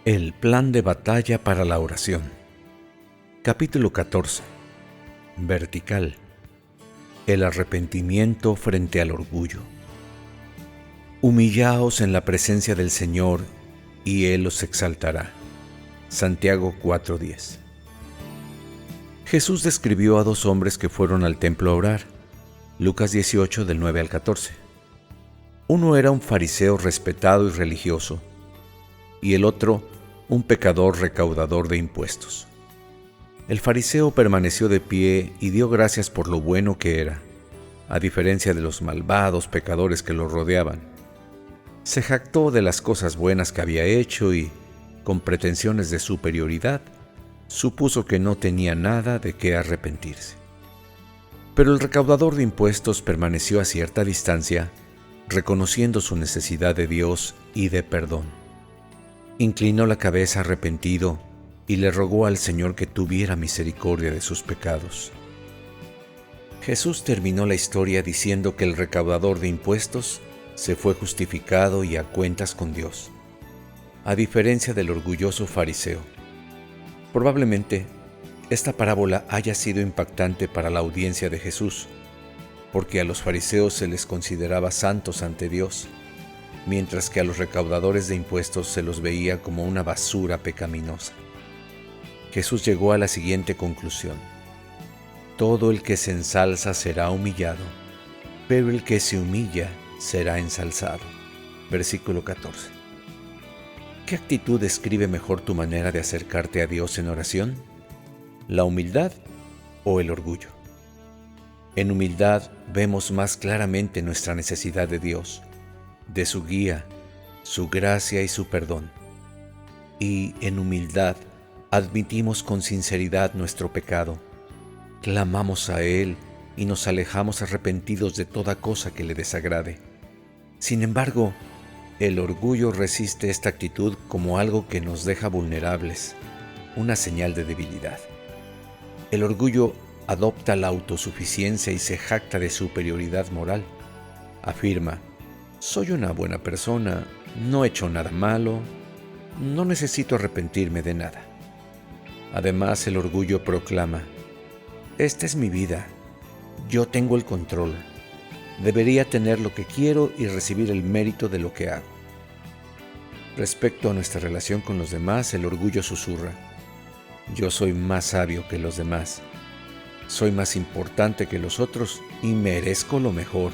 El plan de batalla para la oración. Capítulo 14. Vertical. El arrepentimiento frente al orgullo. Humillaos en la presencia del Señor, y Él os exaltará. Santiago 4:10. Jesús describió a dos hombres que fueron al templo a orar. Lucas 18, del 9 al 14. Uno era un fariseo respetado y religioso, y el otro un pecador recaudador de impuestos. El fariseo permaneció de pie y dio gracias por lo bueno que era, a diferencia de los malvados pecadores que lo rodeaban. Se jactó de las cosas buenas que había hecho y, con pretensiones de superioridad, supuso que no tenía nada de qué arrepentirse. Pero el recaudador de impuestos permaneció a cierta distancia, reconociendo su necesidad de Dios y de perdón. Inclinó la cabeza arrepentido y le rogó al Señor que tuviera misericordia de sus pecados. Jesús terminó la historia diciendo que el recaudador de impuestos se fue justificado y a cuentas con Dios, a diferencia del orgulloso fariseo. Probablemente esta parábola haya sido impactante para la audiencia de Jesús, porque a los fariseos se les consideraba santos ante Dios, mientras que a los recaudadores de impuestos se los veía como una basura pecaminosa. Jesús llegó a la siguiente conclusión: todo el que se ensalza será humillado, pero el que se humilla será ensalzado. Versículo 14. ¿Qué actitud describe mejor tu manera de acercarte a Dios en oración? ¿La humildad o el orgullo? En humildad vemos más claramente nuestra necesidad de Dios, de su guía, su gracia y su perdón. Y en humildad admitimos con sinceridad nuestro pecado, clamamos a Él y nos alejamos arrepentidos de toda cosa que le desagrade. Sin embargo, el orgullo resiste esta actitud como algo que nos deja vulnerables, una señal de debilidad. El orgullo adopta la autosuficiencia y se jacta de superioridad moral. Afirma: soy una buena persona, no he hecho nada malo, no necesito arrepentirme de nada. Además, el orgullo proclama: esta es mi vida, yo tengo el control, debería tener lo que quiero y recibir el mérito de lo que hago. Respecto a nuestra relación con los demás, el orgullo susurra: yo soy más sabio que los demás, soy más importante que los otros y merezco lo mejor.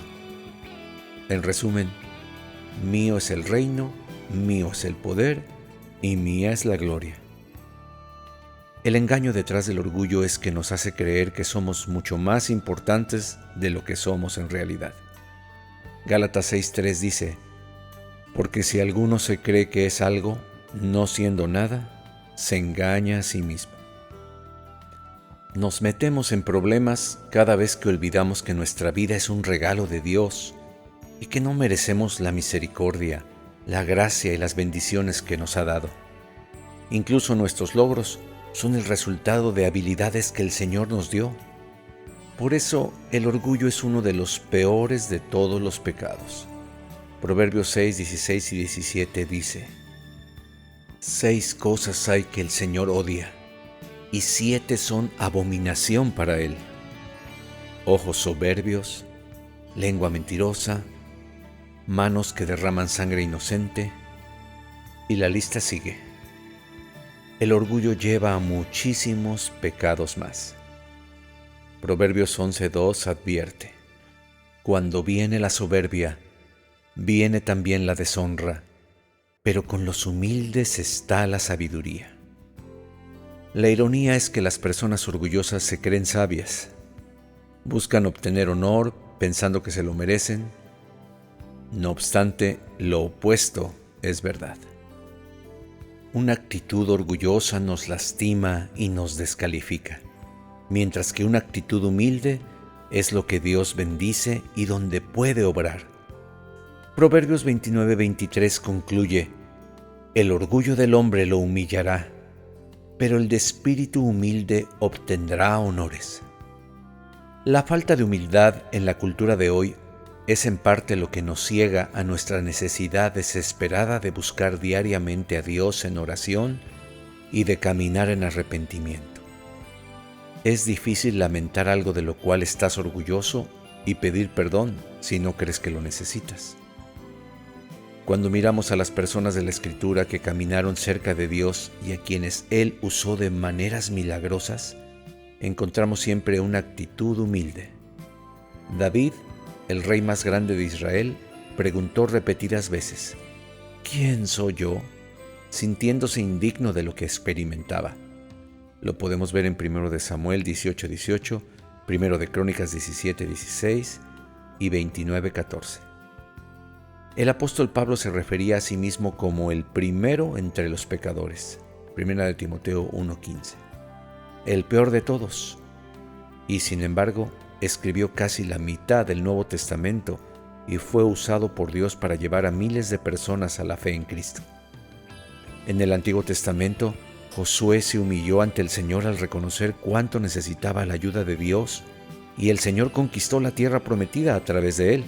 En resumen, mío es el reino, mío es el poder y mía es la gloria. El engaño detrás del orgullo es que nos hace creer que somos mucho más importantes de lo que somos en realidad. Gálatas 6:3 dice: porque si alguno se cree que es algo, no siendo nada, se engaña a sí mismo. Nos metemos en problemas cada vez que olvidamos que nuestra vida es un regalo de Dios y que no merecemos la misericordia, la gracia y las bendiciones que nos ha dado. Incluso nuestros logros son el resultado de habilidades que el Señor nos dio. Por eso, el orgullo es uno de los peores de todos los pecados. Proverbios 6, 16 y 17 dice: 6 cosas hay que el Señor odia, y 7 son abominación para Él: ojos soberbios, lengua mentirosa, manos que derraman sangre inocente, y la lista sigue. El orgullo lleva a muchísimos pecados más. Proverbios 11:2 advierte: cuando viene la soberbia, viene también la deshonra, pero con los humildes está la sabiduría. La ironía es que las personas orgullosas se creen sabias. Buscan obtener honor pensando que se lo merecen. No obstante, lo opuesto es verdad. Una actitud orgullosa nos lastima y nos descalifica, mientras que una actitud humilde es lo que Dios bendice y donde puede obrar. Proverbios 29:23 concluye: el orgullo del hombre lo humillará, pero el de espíritu humilde obtendrá honores. La falta de humildad en la cultura de hoy es en parte lo que nos ciega a nuestra necesidad desesperada de buscar diariamente a Dios en oración y de caminar en arrepentimiento. Es difícil lamentar algo de lo cual estás orgulloso y pedir perdón si no crees que lo necesitas. Cuando miramos a las personas de la Escritura que caminaron cerca de Dios y a quienes Él usó de maneras milagrosas, encontramos siempre una actitud humilde. David, el rey más grande de Israel, preguntó repetidas veces: ¿quién soy yo?, sintiéndose indigno de lo que experimentaba. Lo podemos ver en 1 de Samuel 18:18, 1 de Crónicas 17:16 y 29:14. El apóstol Pablo se refería a sí mismo como el primero entre los pecadores, 1 de Timoteo 1:15, el peor de todos, y sin embargo escribió casi la mitad del Nuevo Testamento y fue usado por Dios para llevar a miles de personas a la fe en Cristo. En el Antiguo Testamento, Josué se humilló ante el Señor al reconocer cuánto necesitaba la ayuda de Dios, y el Señor conquistó la tierra prometida a través de él.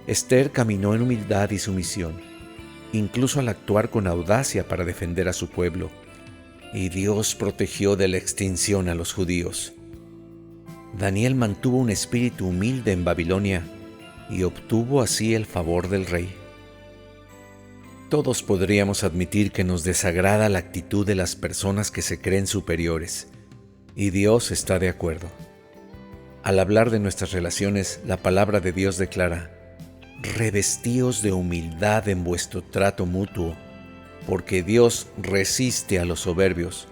Esther caminó en humildad y sumisión, incluso al actuar con audacia para defender a su pueblo, y Dios protegió de la extinción a los judíos. Daniel mantuvo un espíritu humilde en Babilonia y obtuvo así el favor del rey. Todos podríamos admitir que nos desagrada la actitud de las personas que se creen superiores, y Dios está de acuerdo. Al hablar de nuestras relaciones, la palabra de Dios declara: revestíos de humildad en vuestro trato mutuo, porque Dios resiste a los soberbios,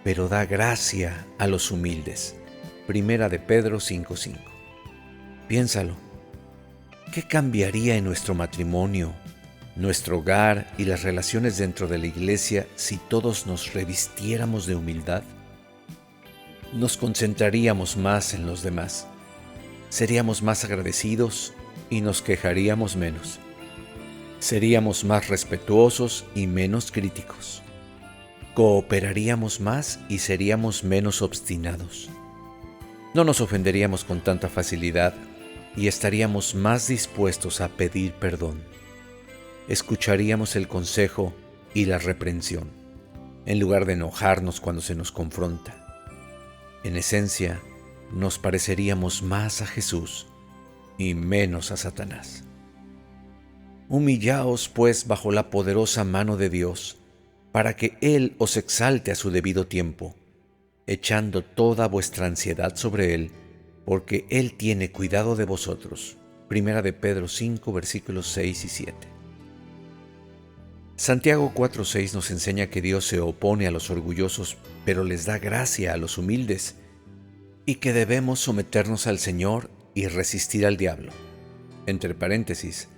pero da gracia a los humildes. 1 de Pedro 5:5. Piénsalo. ¿Qué cambiaría en nuestro matrimonio, nuestro hogar y las relaciones dentro de la iglesia si todos nos revistiéramos de humildad? Nos concentraríamos más en los demás, seríamos más agradecidos y nos quejaríamos menos. Seríamos más respetuosos y menos críticos. Cooperaríamos más y seríamos menos obstinados. No nos ofenderíamos con tanta facilidad y estaríamos más dispuestos a pedir perdón. Escucharíamos el consejo y la reprensión, en lugar de enojarnos cuando se nos confronta. En esencia, nos pareceríamos más a Jesús y menos a Satanás. Humillaos, pues, bajo la poderosa mano de Dios, para que Él os exalte a su debido tiempo, echando toda vuestra ansiedad sobre Él, porque Él tiene cuidado de vosotros. 1 de Pedro 5, versículos 6 y 7. Santiago 4:6 nos enseña que Dios se opone a los orgullosos, pero les da gracia a los humildes, y que debemos someternos al Señor y resistir al diablo, entre paréntesis,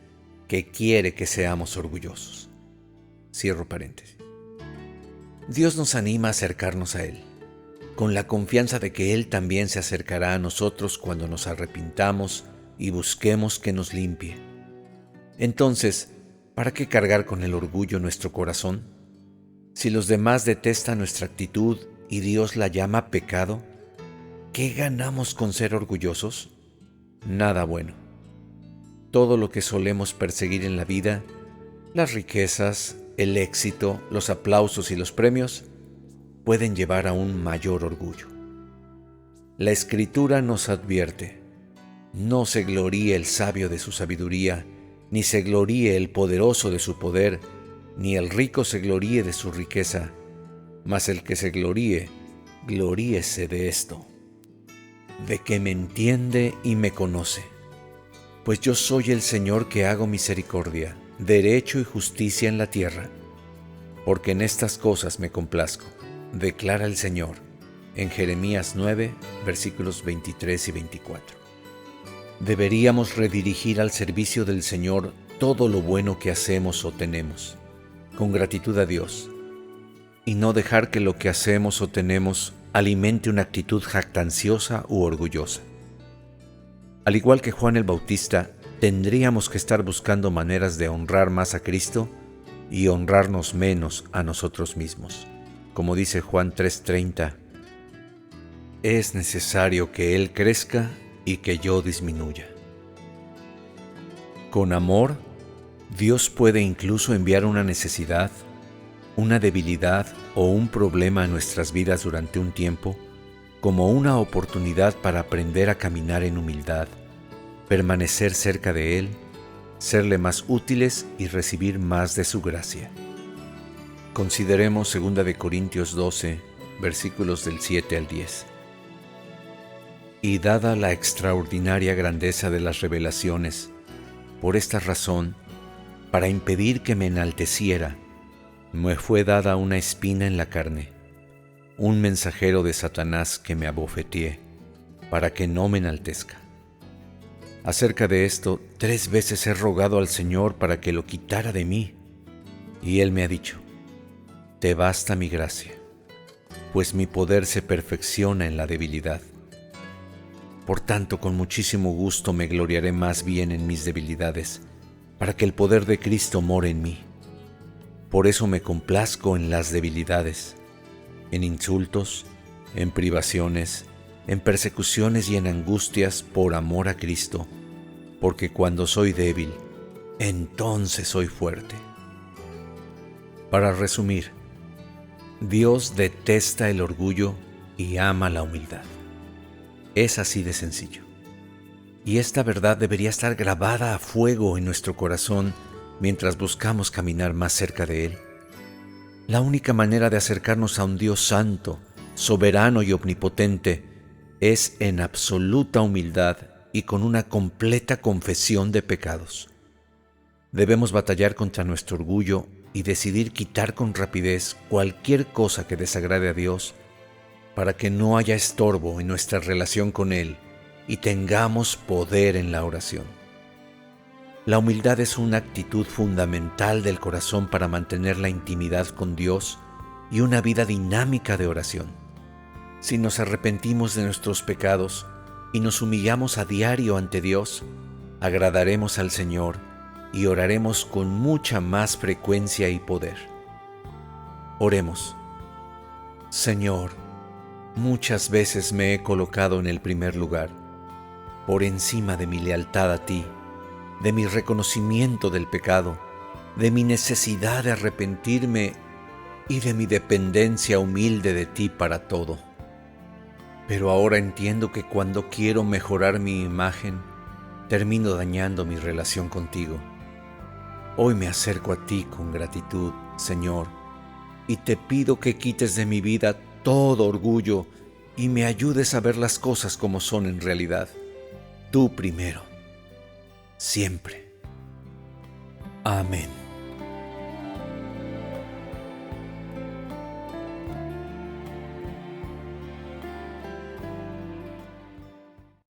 que quiere que seamos orgullosos. Cierro paréntesis. Dios nos anima a acercarnos a Él, con la confianza de que Él también se acercará a nosotros cuando nos arrepintamos y busquemos que nos limpie. Entonces, ¿para qué cargar con el orgullo nuestro corazón? Si los demás detestan nuestra actitud y Dios la llama pecado, ¿qué ganamos con ser orgullosos? Nada bueno. Todo lo que solemos perseguir en la vida, las riquezas, el éxito, los aplausos y los premios, pueden llevar a un mayor orgullo. La Escritura nos advierte: no se gloríe el sabio de su sabiduría, ni se gloríe el poderoso de su poder, ni el rico se gloríe de su riqueza, mas el que se gloríe, gloríese de esto, de que me entiende y me conoce. Pues yo soy el Señor que hago misericordia, derecho y justicia en la tierra, porque en estas cosas me complazco, declara el Señor, en Jeremías 9, versículos 23 y 24. Deberíamos redirigir al servicio del Señor todo lo bueno que hacemos o tenemos, con gratitud a Dios, y no dejar que lo que hacemos o tenemos alimente una actitud jactanciosa u orgullosa. Al igual que Juan el Bautista, tendríamos que estar buscando maneras de honrar más a Cristo y honrarnos menos a nosotros mismos. Como dice Juan 3:30, es necesario que Él crezca y que yo disminuya. Con amor, Dios puede incluso enviar una necesidad, una debilidad o un problema a nuestras vidas durante un tiempo como una oportunidad para aprender a caminar en humildad, permanecer cerca de Él, serle más útiles y recibir más de su gracia. Consideremos 2 Corintios 12, versículos del 7 al 10. Y dada la extraordinaria grandeza de las revelaciones, por esta razón, para impedir que me enalteciera, me fue dada una espina en la carne, un mensajero de Satanás que me abofeteé, para que no me enaltezca. Acerca de esto, 3 veces he rogado al Señor para que lo quitara de mí, y Él me ha dicho: te basta mi gracia, pues mi poder se perfecciona en la debilidad. Por tanto, con muchísimo gusto me gloriaré más bien en mis debilidades, para que el poder de Cristo more en mí. Por eso me complazco en las debilidades, en insultos, en privaciones, en persecuciones y en angustias por amor a Cristo, porque cuando soy débil, entonces soy fuerte. Para resumir, Dios detesta el orgullo y ama la humildad. Es así de sencillo. Y esta verdad debería estar grabada a fuego en nuestro corazón mientras buscamos caminar más cerca de Él. La única manera de acercarnos a un Dios santo, soberano y omnipotente es en absoluta humildad y con una completa confesión de pecados. Debemos batallar contra nuestro orgullo y decidir quitar con rapidez cualquier cosa que desagrade a Dios para que no haya estorbo en nuestra relación con Él y tengamos poder en la oración. La humildad es una actitud fundamental del corazón para mantener la intimidad con Dios y una vida dinámica de oración. Si nos arrepentimos de nuestros pecados y nos humillamos a diario ante Dios, agradaremos al Señor y oraremos con mucha más frecuencia y poder. Oremos. Señor, muchas veces me he colocado en el primer lugar, por encima de mi lealtad a ti, de mi reconocimiento del pecado, de mi necesidad de arrepentirme y de mi dependencia humilde de ti para todo. Pero ahora entiendo que cuando quiero mejorar mi imagen, termino dañando mi relación contigo. Hoy me acerco a ti con gratitud, Señor, y te pido que quites de mi vida todo orgullo y me ayudes a ver las cosas como son en realidad. Tú primero, siempre. Amén.